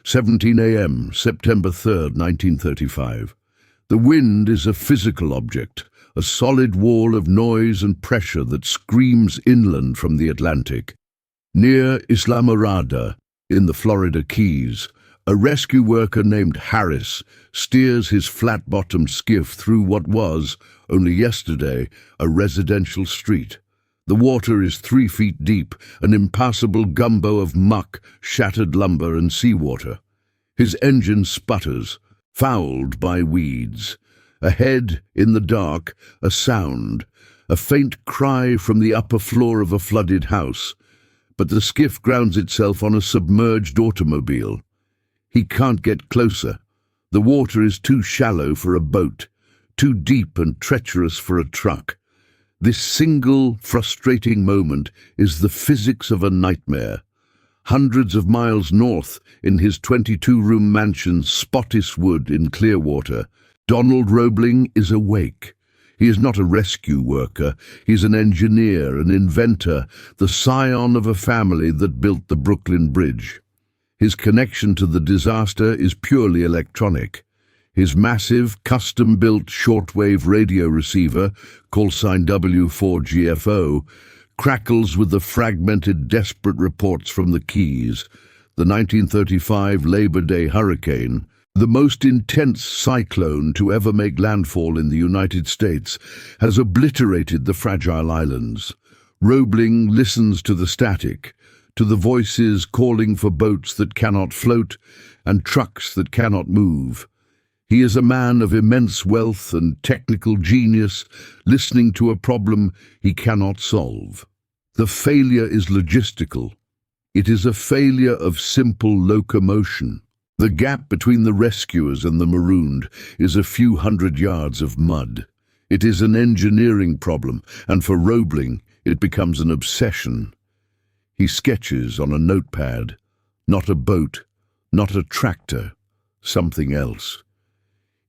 17 a.m., September 3rd, 1935. The wind is a physical object, a solid wall of noise and pressure that screams inland from the Atlantic. Near Islamorada, in the Florida Keys, a rescue worker named Harris steers his flat-bottomed skiff through what was, only yesterday, a residential street. The water is 3 feet deep, an impassable gumbo of muck, shattered lumber and seawater. His engine sputters, fouled by weeds. Ahead, in the dark, a sound, a faint cry from the upper floor of a flooded house. But the skiff grounds itself on a submerged automobile. He can't get closer. The water is too shallow for a boat, too deep and treacherous for a truck. This single, frustrating moment is the physics of a nightmare. Hundreds of miles north, in his 22-room mansion Spottiswood in Clearwater, Donald Roebling is awake. He is not a rescue worker. He's an engineer, an inventor, the scion of a family that built the Brooklyn Bridge. His connection to the disaster is purely electronic. His massive, custom-built shortwave radio receiver, callsign W4GFO, crackles with the fragmented, desperate reports from the Keys. The 1935 Labor Day hurricane, the most intense cyclone to ever make landfall in the United States, has obliterated the fragile islands. Roebling listens to the static, to the voices calling for boats that cannot float and trucks that cannot move. He is a man of immense wealth and technical genius, listening to a problem he cannot solve. The failure is logistical. It is a failure of simple locomotion. The gap between the rescuers and the marooned is a few hundred yards of mud. It is an engineering problem, and for Roebling, it becomes an obsession. He sketches on a notepad, not a boat, not a tractor, something else.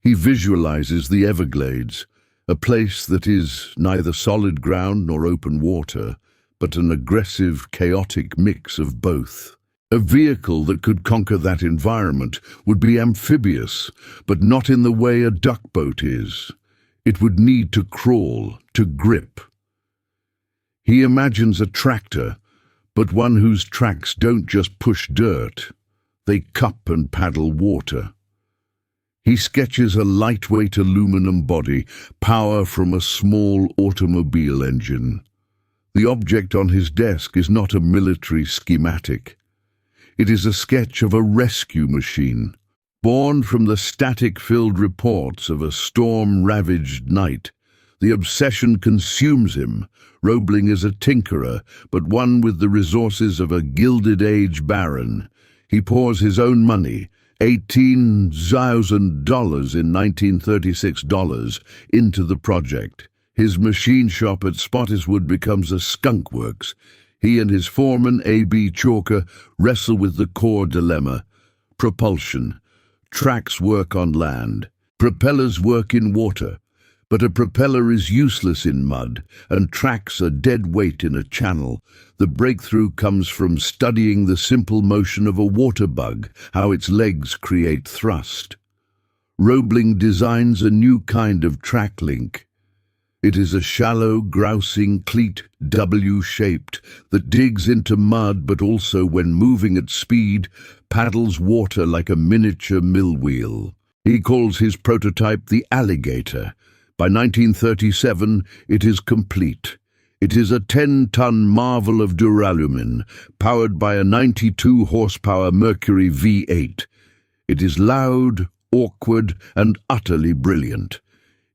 He visualizes the Everglades, a place that is neither solid ground nor open water, but an aggressive, chaotic mix of both. A vehicle that could conquer that environment would be amphibious, but not in the way a duckboat is. It would need to crawl, to grip. He imagines a tractor, but one whose tracks don't just push dirt, they cup and paddle water. He sketches a lightweight aluminum body, power from a small automobile engine. The object on his desk is not a military schematic. It is a sketch of a rescue machine, born from the static-filled reports of a storm-ravaged night. The obsession consumes him. Roebling is a tinkerer, but one with the resources of a Gilded Age baron. He pours his own money, $18,000 in 1936 dollars, into the project. His machine shop at Spottiswood becomes a skunk works. He and his foreman, A.B. Chalker, wrestle with the core dilemma. Propulsion. Tracks work on land. Propellers work in water. But a propeller is useless in mud, and tracks are dead weight in a channel. The breakthrough comes from studying the simple motion of a water bug, how its legs create thrust. Roebling designs a new kind of track link. It is a shallow, grousing cleat, W-shaped, that digs into mud but also, when moving at speed, paddles water like a miniature mill wheel. He calls his prototype the Alligator. By 1937, it is complete. It is a 10-ton marvel of duralumin, powered by a 92-horsepower Mercury V8. It is loud, awkward, and utterly brilliant.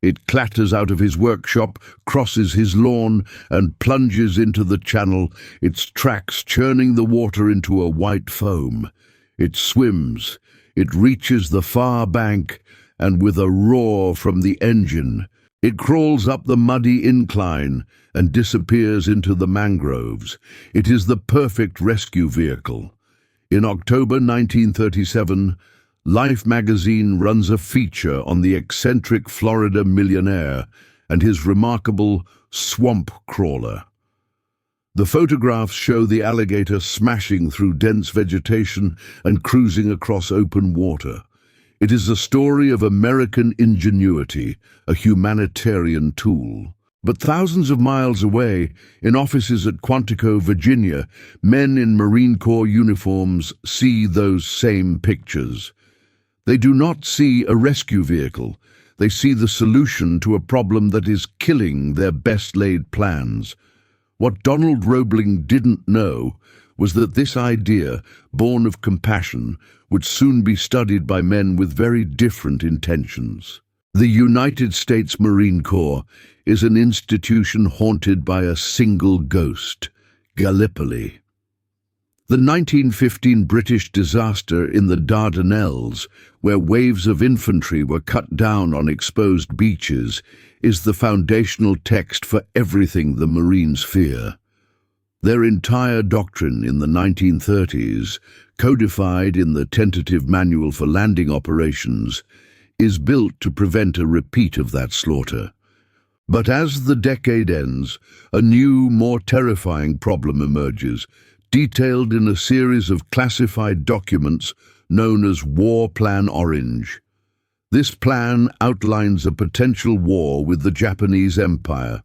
It clatters out of his workshop, crosses his lawn, and plunges into the channel, its tracks churning the water into a white foam. It swims, it reaches the far bank, and with a roar from the engine, it crawls up the muddy incline and disappears into the mangroves. It is the perfect rescue vehicle. In October 1937, Life magazine runs a feature on the eccentric Florida millionaire and his remarkable swamp crawler. The photographs show the alligator smashing through dense vegetation and cruising across open water. It is a story of American ingenuity, a humanitarian tool. But thousands of miles away, in offices at Quantico, Virginia, men in Marine Corps uniforms see those same pictures. They do not see a rescue vehicle. They see the solution to a problem that is killing their best-laid plans. What Donald Roebling didn't know was that this idea, born of compassion, would soon be studied by men with very different intentions. The United States Marine Corps is an institution haunted by a single ghost, Gallipoli. The 1915 British disaster in the Dardanelles, where waves of infantry were cut down on exposed beaches, is the foundational text for everything the Marines fear. Their entire doctrine in the 1930s, codified in the tentative manual for landing operations, is built to prevent a repeat of that slaughter. But as the decade ends, a new, more terrifying problem emerges, detailed in a series of classified documents known as War Plan Orange. This plan outlines a potential war with the Japanese Empire.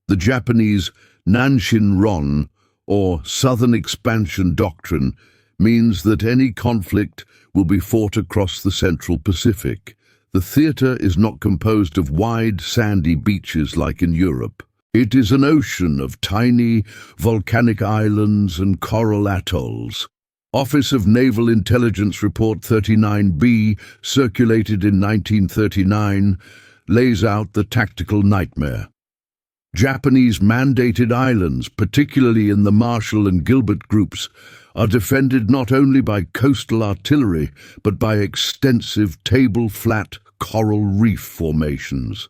The Japanese Nanshin-ron, or Southern Expansion Doctrine, means that any conflict will be fought across the Central Pacific. The theater is not composed of wide, sandy beaches like in Europe. It is an ocean of tiny, volcanic islands and coral atolls. Office of Naval Intelligence Report 39B, circulated in 1939, lays out the tactical nightmare. Japanese-mandated islands, particularly in the Marshall and Gilbert groups, are defended not only by coastal artillery, but by extensive table-flat coral reef formations.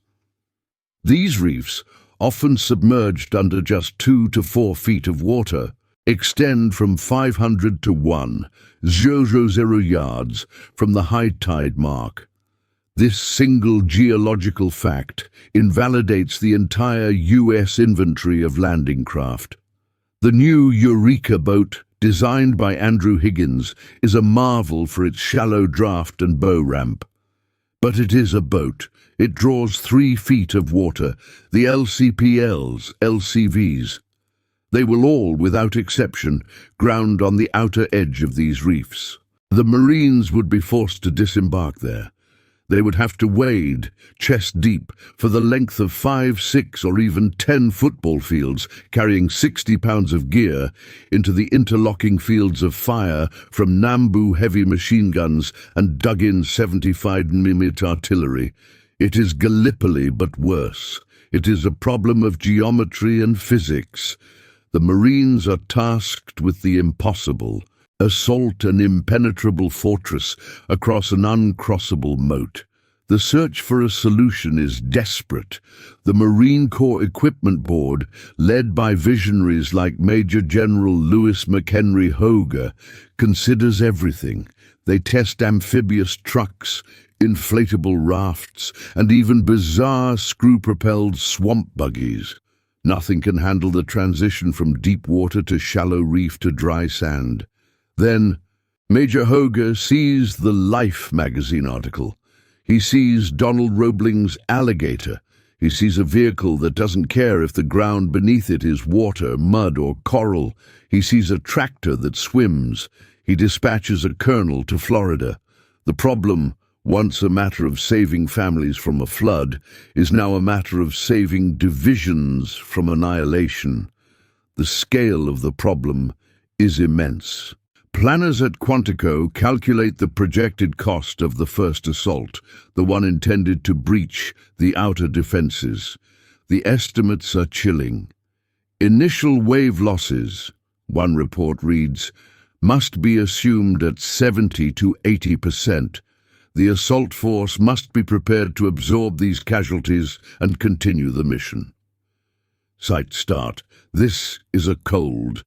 These reefs, often submerged under just 2 to 4 feet of water, extend from 500 to 1,000 yards from the high tide mark. This single geological fact invalidates the entire U.S. inventory of landing craft. The new Eureka boat, designed by Andrew Higgins, is a marvel for its shallow draft and bow ramp. But it is a boat. It draws 3 feet of water, the LCPLs, LCVs. They will all, without exception, ground on the outer edge of these reefs. The Marines would be forced to disembark there. They would have to wade, chest deep, for the length of 5, 6, or even 10 football fields, carrying 60 pounds of gear, into the interlocking fields of fire from Nambu heavy machine guns and dug-in 75mm artillery. It is Gallipoli, but worse. It is a problem of geometry and physics. The Marines are tasked with the impossible: assault an impenetrable fortress across an uncrossable moat. The search for a solution is desperate. The Marine Corps Equipment Board, led by visionaries like Major General Louis McHenry Hoger, considers everything. They test amphibious trucks, inflatable rafts, and even bizarre screw-propelled swamp buggies. Nothing can handle the transition from deep water to shallow reef to dry sand. Then, Major Hoger sees the Life magazine article. He sees Donald Roebling's alligator. He sees a vehicle that doesn't care if the ground beneath it is water, mud, or coral. He sees a tractor that swims. He dispatches a colonel to Florida. The problem, once a matter of saving families from a flood, is now a matter of saving divisions from annihilation. The scale of the problem is immense. Planners at Quantico calculate the projected cost of the first assault, the one intended to breach the outer defenses. The estimates are chilling. Initial wave losses, one report reads, must be assumed at 70 to 80%. The assault force must be prepared to absorb these casualties and continue the mission. Site start. This is a cold,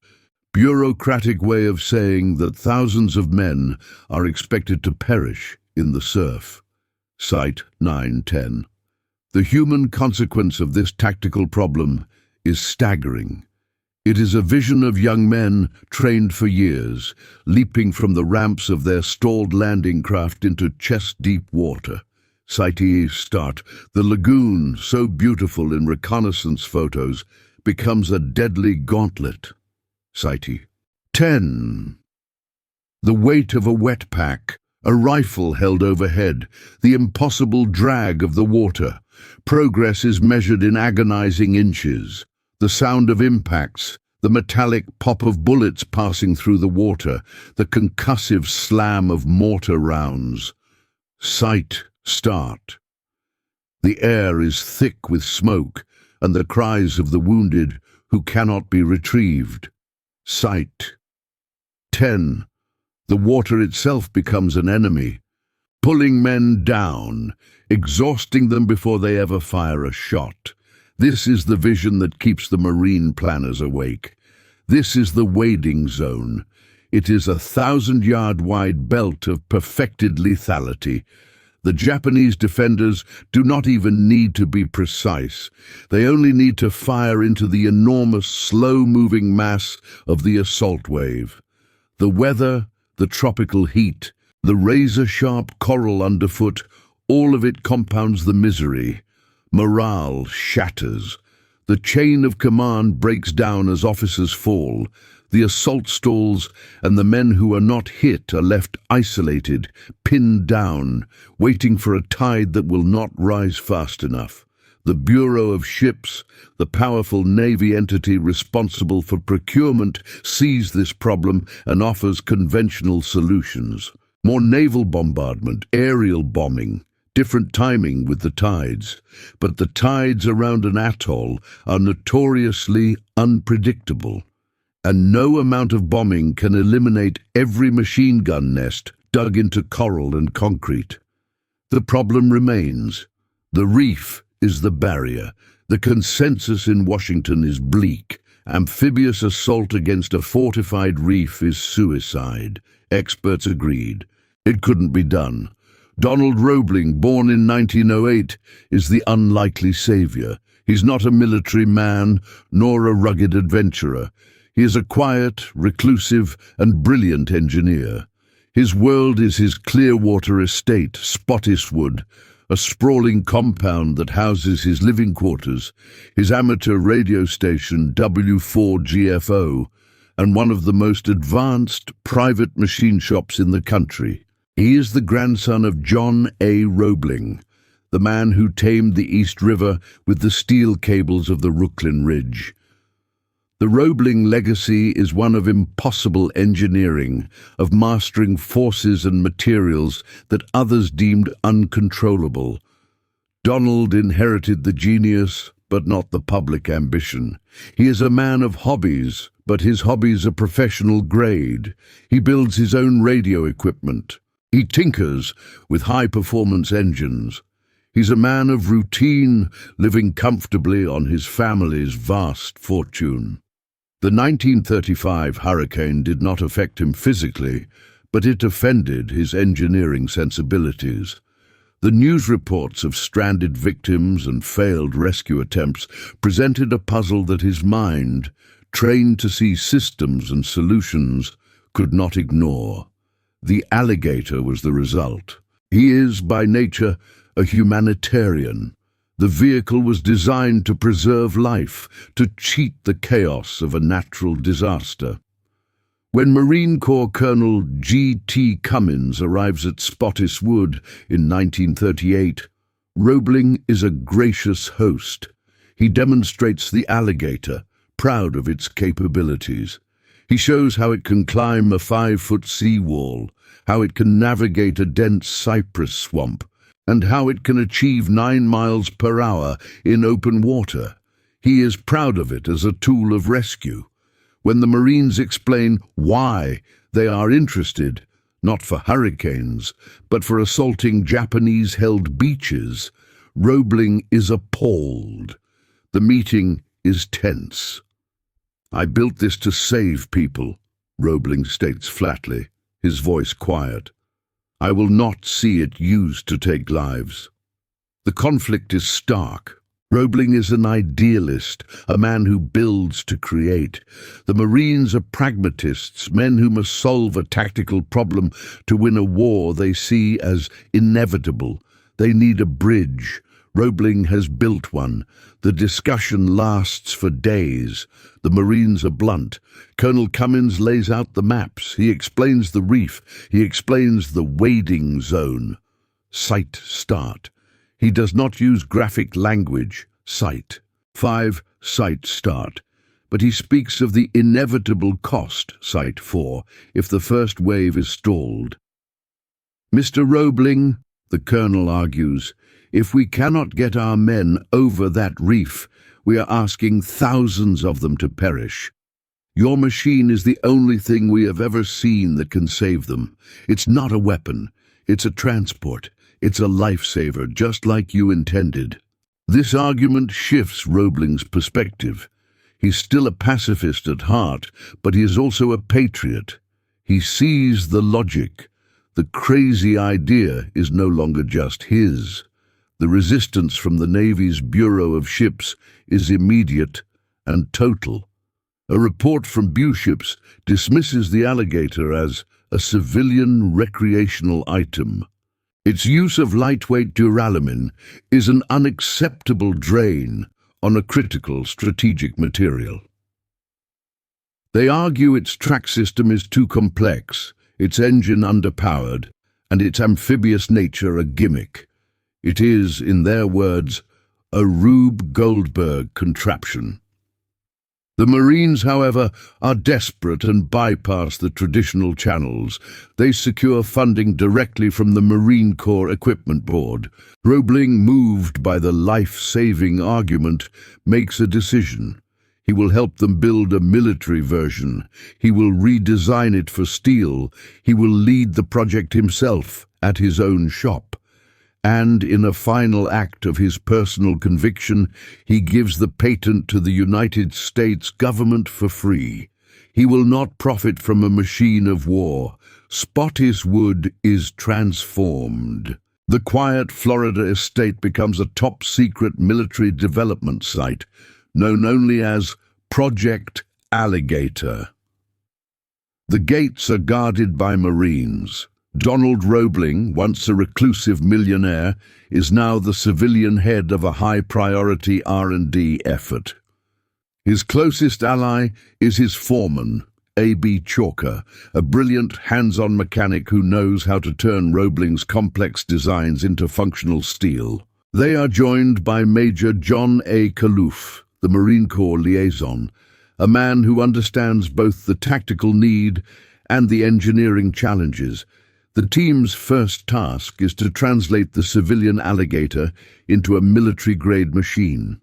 bureaucratic way of saying that thousands of men are expected to perish in the surf. Site 910. The human consequence of this tactical problem is staggering. It is a vision of young men trained for years, leaping from the ramps of their stalled landing craft into chest-deep water. Site start. The lagoon, so beautiful in reconnaissance photos, becomes a deadly gauntlet. Site 10. The weight of a wet pack, a rifle held overhead, the impossible drag of the water. Progress is measured in agonizing inches. The sound of impacts, the metallic pop of bullets passing through the water, the concussive slam of mortar rounds. Sight start. The air is thick with smoke and the cries of the wounded who cannot be retrieved. Sight 10. The water itself becomes an enemy, pulling men down, exhausting them before they ever fire a shot. This is the vision that keeps the marine planners awake. This is the wading zone. It is a 1,000-yard wide belt of perfected lethality. The Japanese defenders do not even need to be precise. They only need to fire into the enormous, slow-moving mass of the assault wave. The weather, the tropical heat, the razor-sharp coral underfoot, all of it compounds the misery. Morale shatters. The chain of command breaks down as officers fall. The assault stalls, and the men who are not hit are left isolated, pinned down, waiting for a tide that will not rise fast enough. The Bureau of Ships, the powerful Navy entity responsible for procurement, sees this problem and offers conventional solutions. More naval bombardment, aerial bombing, different timing with the tides. But the tides around an atoll are notoriously unpredictable, and no amount of bombing can eliminate every machine gun nest dug into coral and concrete. The problem remains. The reef is the barrier. The consensus in Washington is bleak. Amphibious assault against a fortified reef is suicide. Experts agreed. It couldn't be done. Donald Roebling, born in 1908, is the unlikely savior. He's not a military man, nor a rugged adventurer. He is a quiet, reclusive, and brilliant engineer. His world is his Clearwater estate, Spottiswood, a sprawling compound that houses his living quarters, his amateur radio station W4GFO, and one of the most advanced private machine shops in the country. He is the grandson of John A. Roebling, the man who tamed the East River with the steel cables of the Rooklyn Ridge. The Roebling legacy is one of impossible engineering, of mastering forces and materials that others deemed uncontrollable. Donald inherited the genius, but not the public ambition. He is a man of hobbies, but his hobbies are professional grade. He builds his own radio equipment. He tinkers with high-performance engines. He's a man of routine, living comfortably on his family's vast fortune. The 1935 hurricane did not affect him physically, but it offended his engineering sensibilities. The news reports of stranded victims and failed rescue attempts presented a puzzle that his mind, trained to see systems and solutions, could not ignore. The alligator was the result. He is, by nature, a humanitarian. The vehicle was designed to preserve life, to cheat the chaos of a natural disaster. When Marine Corps Colonel G.T. Cummins arrives at Spottiswood in 1938, Roebling is a gracious host. He demonstrates the alligator, proud of its capabilities. He shows how it can climb a 5-foot seawall, how it can navigate a dense cypress swamp, and how it can achieve 9 miles per hour in open water. He is proud of it as a tool of rescue. When the Marines explain why they are interested, not for hurricanes, but for assaulting Japanese-held beaches, Roebling is appalled. The meeting is tense. "I built this to save people," Roebling states flatly, his voice quiet. "I will not see it used to take lives." The conflict is stark. Roebling is an idealist, a man who builds to create. The Marines are pragmatists, men who must solve a tactical problem to win a war they see as inevitable. They need a bridge. Roebling has built one. The discussion lasts for days. The Marines are blunt. Colonel Cummins lays out the maps. He explains the reef. He explains the wading zone. Sight start. He does not use graphic language. Sight. 5. Sight start. But he speaks of the inevitable cost, Sight 4, if the first wave is stalled. Mr. Roebling, the colonel argues, if we cannot get our men over that reef, we are asking thousands of them to perish. Your machine is the only thing we have ever seen that can save them. It's not a weapon. It's a transport. It's a lifesaver, just like you intended. This argument shifts Roebling's perspective. He's still a pacifist at heart, but he is also a patriot. He sees the logic. The crazy idea is no longer just his. The resistance from the Navy's Bureau of Ships is immediate and total. A report from Ships dismisses the Alligator as a civilian recreational item. Its use of lightweight duralumin is an unacceptable drain on a critical strategic material. They argue its track system is too complex, its engine underpowered, and its amphibious nature a gimmick. It is, in their words, a Rube Goldberg contraption. The Marines, however, are desperate and bypass the traditional channels. They secure funding directly from the Marine Corps Equipment Board. Roebling, moved by the life-saving argument, makes a decision. He will help them build a military version. He will redesign it for steel. He will lead the project himself at his own shop. And in a final act of his personal conviction, he gives the patent to the United States government for free. He will not profit from a machine of war. Spottiswoode is transformed. The quiet Florida estate becomes a top-secret military development site, known only as Project Alligator. The gates are guarded by Marines. Donald Roebling, once a reclusive millionaire, is now the civilian head of a high-priority R&D effort. His closest ally is his foreman, A.B. Chalker, a brilliant hands-on mechanic who knows how to turn Roebling's complex designs into functional steel. They are joined by Major John A. Kaloof, the Marine Corps liaison, a man who understands both the tactical need and the engineering challenges. The team's first task is to translate the civilian Alligator into a military-grade machine.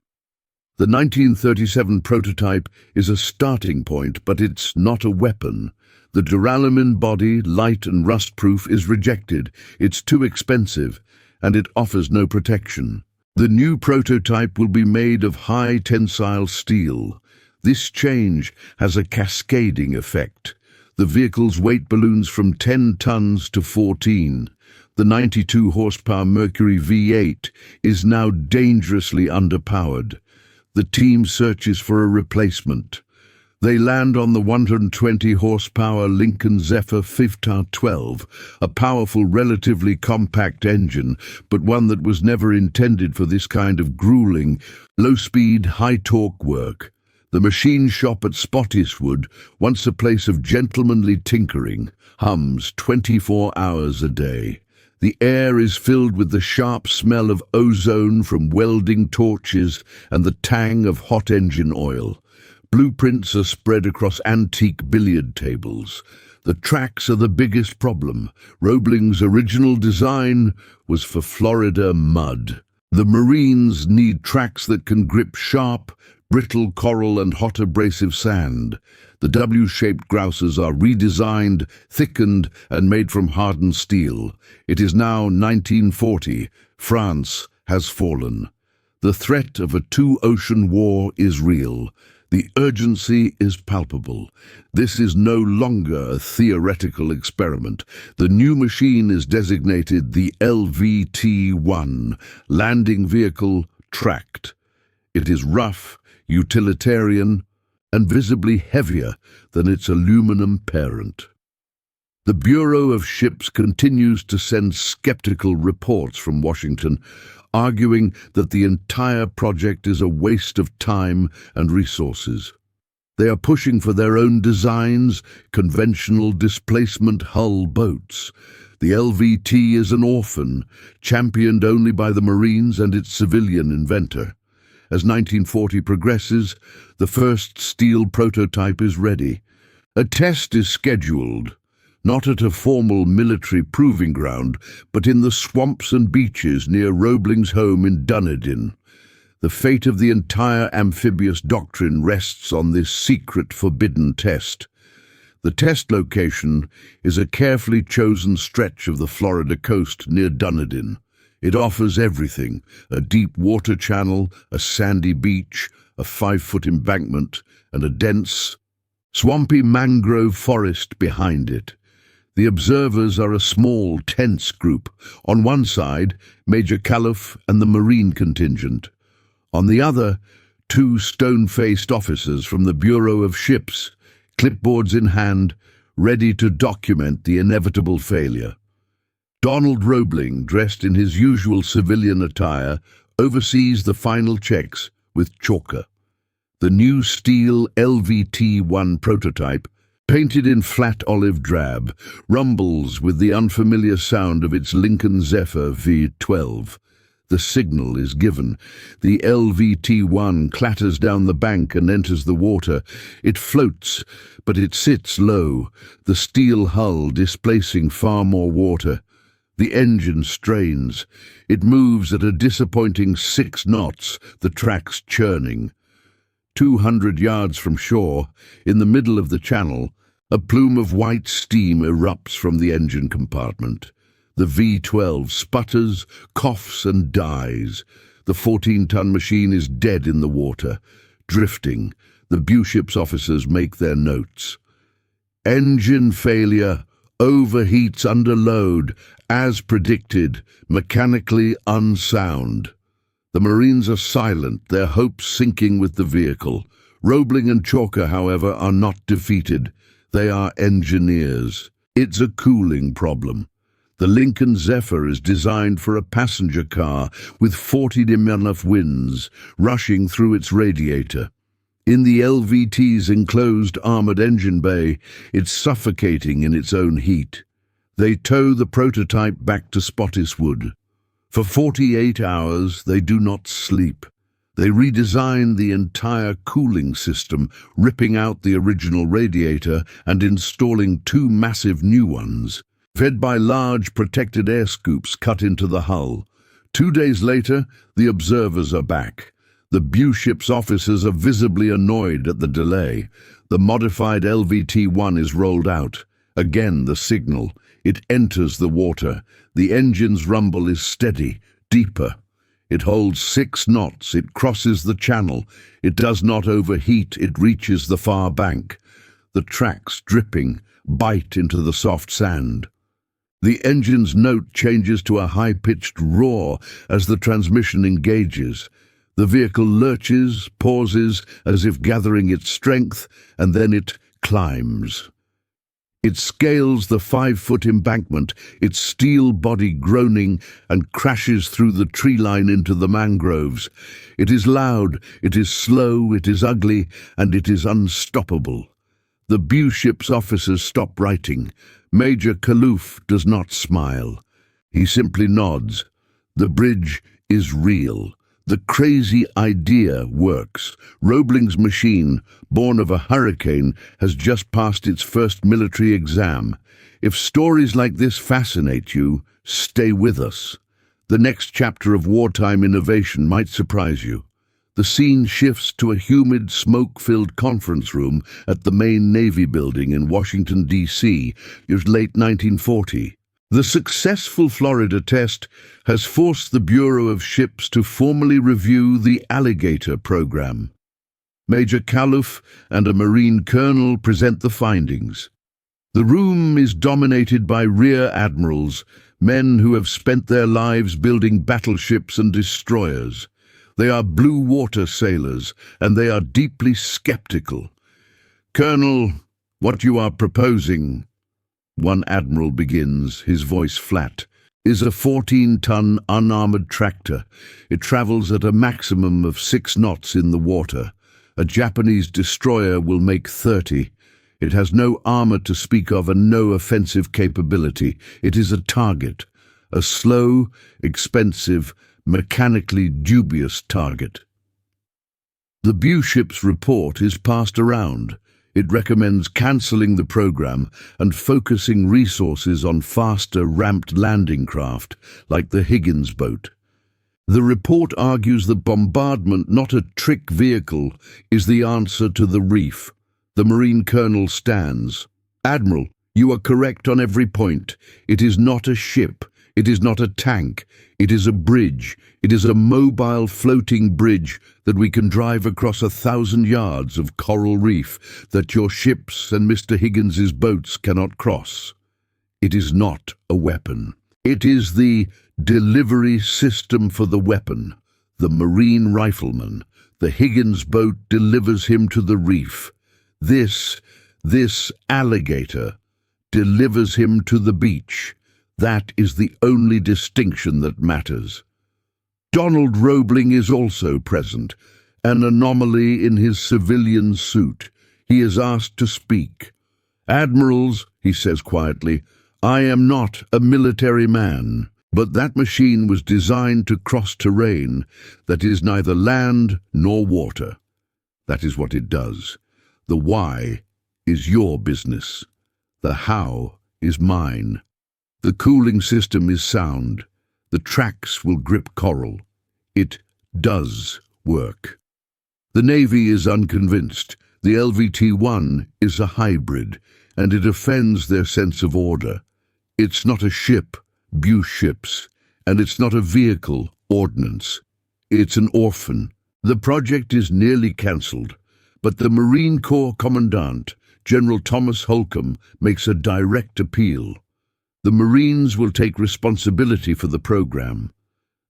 The 1937 prototype is a starting point, but it's not a weapon. The duralumin body, light and rust-proof, is rejected. It's too expensive, and it offers no protection. The new prototype will be made of high-tensile steel. This change has a cascading effect. The vehicle's weight balloons from 10 tons to 14. The 92-horsepower Mercury V8 is now dangerously underpowered. The team searches for a replacement. They land on the 120-horsepower Lincoln Zephyr FIVTAR-12, a powerful, relatively compact engine, but one that was never intended for this kind of grueling, low-speed, high-torque work. The machine shop at Spottiswoode, once a place of gentlemanly tinkering, hums 24 hours a day. The air is filled with the sharp smell of ozone from welding torches and the tang of hot engine oil. Blueprints are spread across antique billiard tables. The tracks are the biggest problem. Roebling's original design was for Florida mud. The Marines need tracks that can grip sharp, brittle coral and hot abrasive sand. The W-shaped grouses are redesigned, thickened, and made from hardened steel. It is now 1940. France has fallen. The threat of a two-ocean war is real. The urgency is palpable. This is no longer a theoretical experiment. The new machine is designated the LVT-1, Landing Vehicle Tracked. It is rough, utilitarian, and visibly heavier than its aluminum parent. The Bureau of Ships continues to send skeptical reports from Washington, arguing that the entire project is a waste of time and resources. They are pushing for their own designs, conventional displacement hull boats. The LVT is an orphan, championed only by the Marines and its civilian inventor. As 1940 progresses, the first steel prototype is ready. A test is scheduled, not at a formal military proving ground, but in the swamps and beaches near Roebling's home in Dunedin. The fate of the entire amphibious doctrine rests on this secret, forbidden test. The test location is a carefully chosen stretch of the Florida coast near Dunedin. It offers everything: a deep water channel, a sandy beach, a 5-foot embankment, and a dense, swampy mangrove forest behind it. The observers are a small, tense group. On one side, Major Calouf and the Marine contingent. On the other, 2 stone-faced officers from the Bureau of Ships, clipboards in hand, ready to document the inevitable failure. Donald Roebling, dressed in his usual civilian attire, oversees the final checks with Chalker. The new steel LVT-1 prototype, painted in flat olive drab, rumbles with the unfamiliar sound of its Lincoln Zephyr V12. The signal is given. The LVT-1 clatters down the bank and enters the water. It floats, but it sits low, the steel hull displacing far more water. The engine strains. It moves at a disappointing 6 knots, the tracks churning. 200 yards from shore, in the middle of the channel, a plume of white steam erupts from the engine compartment. The V12 sputters, coughs, and dies. The 14-ton machine is dead in the water, drifting. The Buship's officers make their notes. Engine failure, overheats under load, as predicted, mechanically unsound. The Marines are silent, their hopes sinking with the vehicle. Roebling and Chalker, however, are not defeated. They are engineers. It's a cooling problem. The Lincoln Zephyr is designed for a passenger car with 40 mph winds rushing through its radiator. In the LVT's enclosed armored engine bay, it's suffocating in its own heat. They tow the prototype back to Spottiswoode. For 48 hours, they do not sleep. They redesign the entire cooling system, ripping out the original radiator and installing 2 massive new ones, fed by large protected air scoops cut into the hull. 2 days later, the observers are back. The Buship's officers are visibly annoyed at the delay. The modified LVT-1 is rolled out. Again the signal. It enters the water. The engine's rumble is steady, deeper. It holds 6 knots. It crosses the channel. It does not overheat. It reaches the far bank. The tracks, dripping, bite into the soft sand. The engine's note changes to a high-pitched roar as the transmission engages. The vehicle lurches, pauses, as if gathering its strength, and then it climbs. It scales the 5-foot embankment, its steel body groaning, and crashes through the tree line into the mangroves. It is loud, it is slow, it is ugly, and it is unstoppable. The Buship's officers stop writing. Major Calouf does not smile. He simply nods. The bridge is real. The crazy idea works. Roebling's machine, born of a hurricane, has just passed its first military exam. If stories like this fascinate you, stay with us. The next chapter of wartime innovation might surprise you. The scene shifts to a humid, smoke-filled conference room at the main Navy building in Washington, D.C., late 1940. The successful Florida test has forced the Bureau of Ships to formally review the Alligator program. Major Calouf and a Marine colonel present the findings. The room is dominated by rear admirals, men who have spent their lives building battleships and destroyers. They are blue water sailors, and they are deeply skeptical. "Colonel, what you are proposing," one admiral begins, his voice flat, "is a 14-ton unarmored tractor. It travels at a maximum of 6 knots in the water. A Japanese destroyer will make 30. It has no armor to speak of and no offensive capability. It is a target, a slow, expensive, mechanically dubious target." The Bishop's report is passed around. It recommends cancelling the program and focusing resources on faster, ramped landing craft, like the Higgins boat. The report argues that bombardment, not a trick vehicle, is the answer to the reef. The Marine Colonel stands. "Admiral, you are correct on every point. It is not a ship. It is not a tank. It is a bridge. It is a mobile floating bridge that we can drive across 1,000 yards of coral reef that your ships and Mr. Higgins's boats cannot cross. It is not a weapon. It is the delivery system for the weapon. The Marine rifleman, the Higgins boat delivers him to the reef. This alligator delivers him to the beach. That is the only distinction that matters." Donald Roebling is also present, an anomaly in his civilian suit. He is asked to speak. "Admirals," he says quietly, "I am not a military man, but that machine was designed to cross terrain that is neither land nor water. That is what it does. The why is your business. The how is mine. The cooling system is sound. The tracks will grip coral. It does work." The Navy is unconvinced. The LVT-1 is a hybrid, and it offends their sense of order. It's not a ship, Bishop's, and it's not a vehicle, ordnance. It's an orphan. The project is nearly cancelled, but the Marine Corps Commandant, General Thomas Holcomb, makes a direct appeal. The Marines will take responsibility for the program.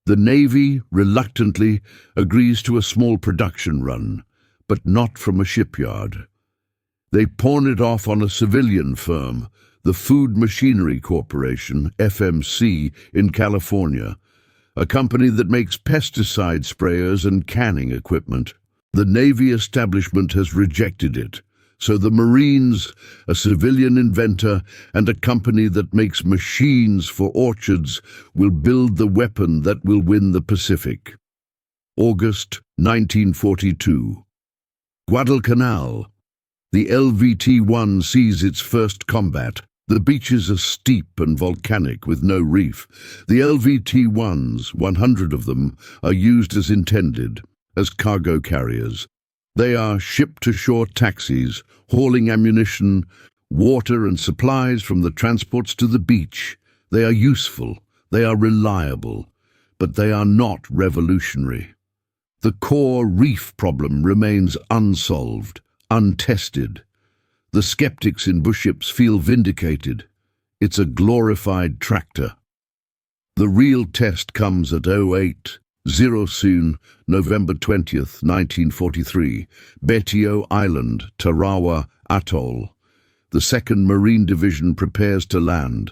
The Navy, reluctantly, agrees to a small production run, but not from a shipyard. They pawn it off on a civilian firm, the Food Machinery Corporation, FMC, in California, a company that makes pesticide sprayers and canning equipment. The Navy establishment has rejected it, so the Marines, a civilian inventor, and a company that makes machines for orchards will build the weapon that will win the Pacific. August 1942. Guadalcanal. The LVT-1 sees its first combat. The beaches are steep and volcanic with no reef. The LVT-1s, 100 of them, are used as intended, as cargo carriers. They are ship-to-shore taxis, hauling ammunition, water and supplies from the transports to the beach. They are useful, they are reliable, but they are not revolutionary. The core reef problem remains unsolved, untested. The skeptics in Bishop's feel vindicated. It's a glorified tractor. The real test comes at 08:00 soon, November 20th, 1943, Betio Island, Tarawa Atoll. The 2nd Marine Division prepares to land.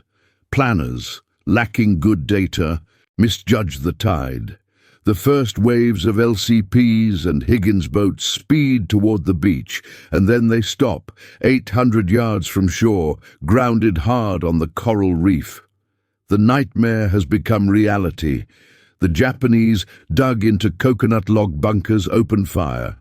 Planners, lacking good data, misjudge the tide. The first waves of LCPs and Higgins boats speed toward the beach, and then they stop, 800 yards from shore, grounded hard on the coral reef. The nightmare has become reality. The Japanese, dug into coconut log bunkers, open fire.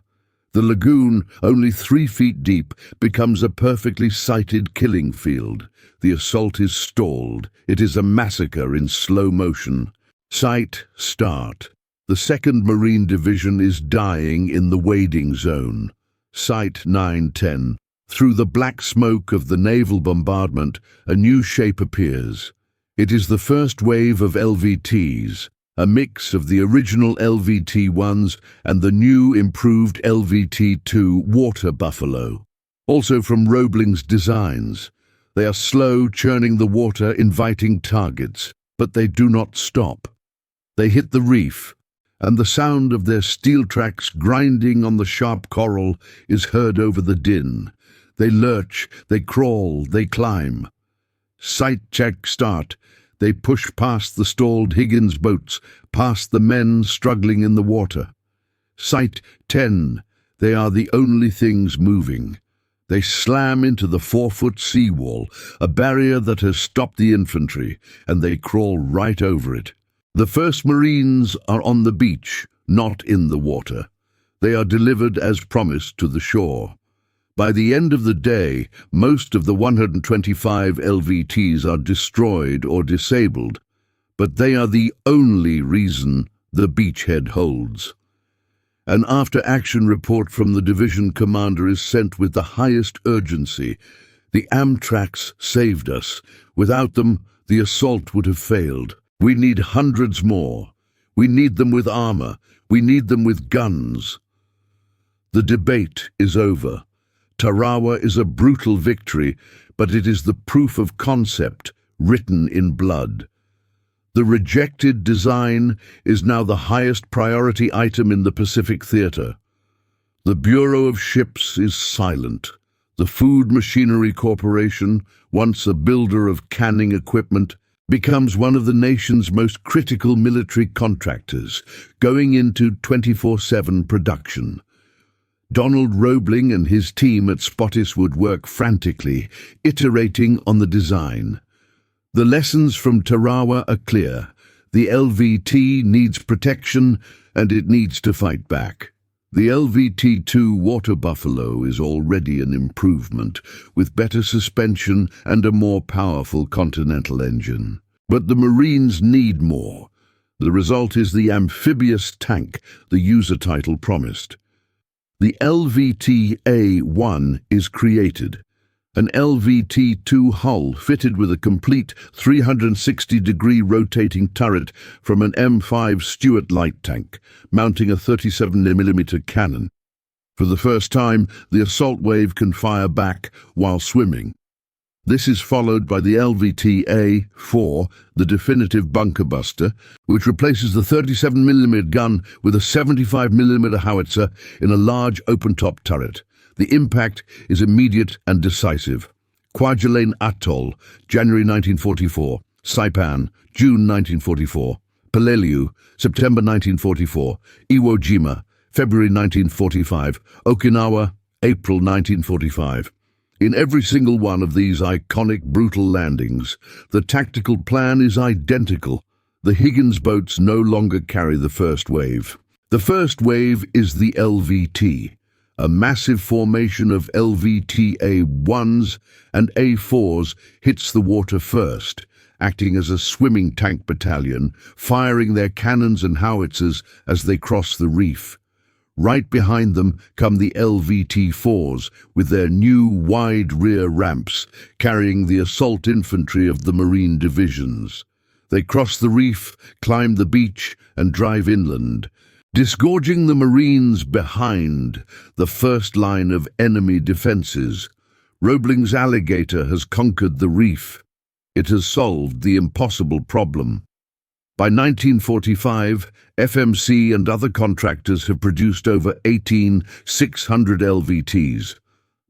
The lagoon, only 3 feet deep, becomes a perfectly sighted killing field. The assault is stalled. It is a massacre in slow motion. Sight, start. The 2nd Marine Division is dying in the wading zone. Sight 9:10. Through the black smoke of the naval bombardment, a new shape appears. It is the first wave of LVTs, a mix of the original LVT-1s and the new improved LVT-2 Water Buffalo. Also from Roebling's designs. They are slow, churning the water, inviting targets, but they do not stop. They hit the reef, and the sound of their steel tracks grinding on the sharp coral is heard over the din. They lurch, they crawl, they climb. Sight check start. They push past the stalled Higgins boats, past the men struggling in the water. Sight 10. They are the only things moving. They slam into the 4-foot seawall, a barrier that has stopped the infantry, and they crawl right over it. The first Marines are on the beach, not in the water. They are delivered as promised to the shore. By the end of the day, most of the 125 LVTs are destroyed or disabled, but they are the only reason the beachhead holds. An after-action report from the division commander is sent with the highest urgency. The Amtraks saved us. Without them, the assault would have failed. We need hundreds more. We need them with armor. We need them with guns. The debate is over. Tarawa is a brutal victory, but it is the proof of concept written in blood. The rejected design is now the highest priority item in the Pacific Theater. The Bureau of Ships is silent. The Food Machinery Corporation, once a builder of canning equipment, becomes one of the nation's most critical military contractors, going into 24/7 production. Donald Roebling and his team at Spottiswoode work frantically, iterating on the design. The lessons from Tarawa are clear. The LVT needs protection, and it needs to fight back. The LVT-2 Water Buffalo is already an improvement, with better suspension and a more powerful Continental engine. But the Marines need more. The result is the Amphibious tank the user title promised. The LVT-A1 is created. An LVT-2 hull fitted with a complete 360-degree rotating turret from an M5 Stuart light tank, mounting a 37mm cannon. For the first time, the assault wave can fire back while swimming. This is followed by the LVT-A4, the definitive bunker buster, which replaces the 37mm gun with a 75mm howitzer in a large open-top turret. The impact is immediate and decisive. Kwajalein Atoll, January 1944. Saipan, June 1944. Peleliu, September 1944. Iwo Jima, February 1945. Okinawa, April 1945. In every single one of these iconic, brutal landings, the tactical plan is identical. The Higgins boats no longer carry the first wave. The first wave is the LVT, a massive formation of LVT-A1s and A4s hits the water first, acting as a swimming tank battalion, firing their cannons and howitzers as they cross the reef. Right behind them come the LVT-4s with their new wide rear ramps, carrying the assault infantry of the Marine divisions. They cross the reef, climb the beach, and drive inland, disgorging the Marines behind the first line of enemy defenses. Roebling's alligator has conquered the reef. It has solved the impossible problem. By 1945, FMC and other contractors have produced over 18,600 LVTs.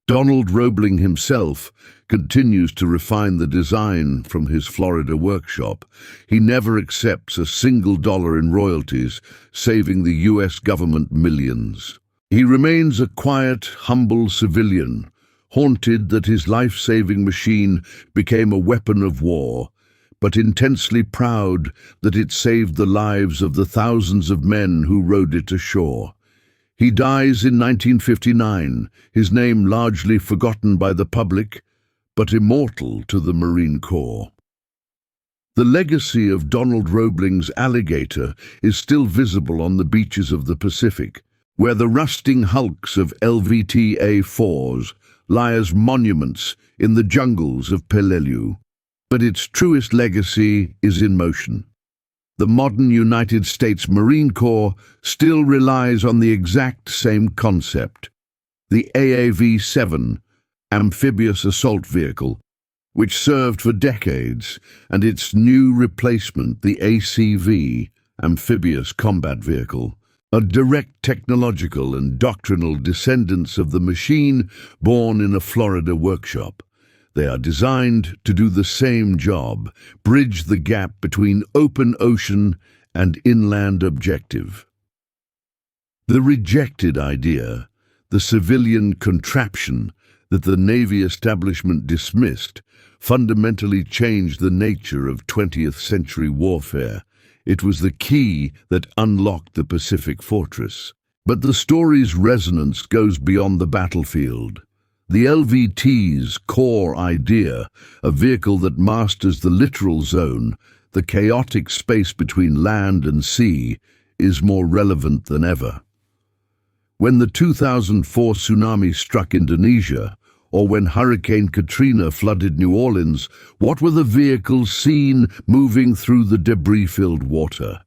Donald Roebling himself continues to refine the design from his Florida workshop. He never accepts a single dollar in royalties, saving the US government millions. He remains a quiet, humble civilian, haunted that his life-saving machine became a weapon of war, but intensely proud that it saved the lives of the thousands of men who rowed it ashore. He dies in 1959, his name largely forgotten by the public, but immortal to the Marine Corps. The legacy of Donald Roebling's alligator is still visible on the beaches of the Pacific, where the rusting hulks of LVT-A4s lie as monuments in the jungles of Peleliu. But its truest legacy is in motion. The modern United States Marine Corps still relies on the exact same concept. The AAV-7, Amphibious Assault Vehicle, which served for decades, and its new replacement, the ACV, Amphibious combat vehicle, a direct technological and doctrinal descendants of the machine born in a Florida workshop. They are designed to do the same job, bridge the gap between open ocean and inland objective. The rejected idea, the civilian contraption that the Navy establishment dismissed, fundamentally changed the nature of 20th century warfare. It was the key that unlocked the Pacific Fortress. But the story's resonance goes beyond the battlefield. The LVT's core idea, a vehicle that masters the littoral zone, the chaotic space between land and sea, is more relevant than ever. When the 2004 tsunami struck Indonesia, or when Hurricane Katrina flooded New Orleans, what were the vehicles seen moving through the debris-filled water?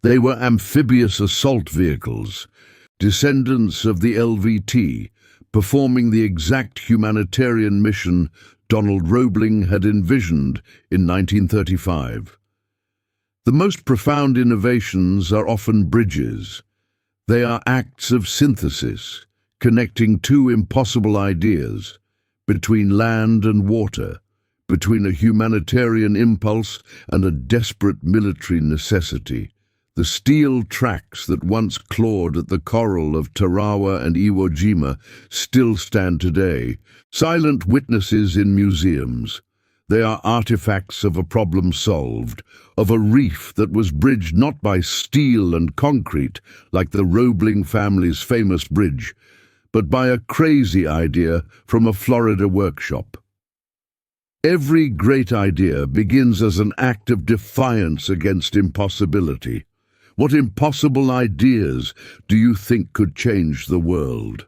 They were amphibious assault vehicles, descendants of the LVT, performing the exact humanitarian mission Donald Roebling had envisioned in 1935. The most profound innovations are often bridges. They are acts of synthesis, connecting two impossible ideas, between land and water, between a humanitarian impulse and a desperate military necessity. The steel tracks that once clawed at the coral of Tarawa and Iwo Jima still stand today, silent witnesses in museums. They are artifacts of a problem solved, of a reef that was bridged not by steel and concrete, like the Roebling family's famous bridge, but by a crazy idea from a Florida workshop. Every great idea begins as an act of defiance against impossibility. What impossible ideas do you think could change the world?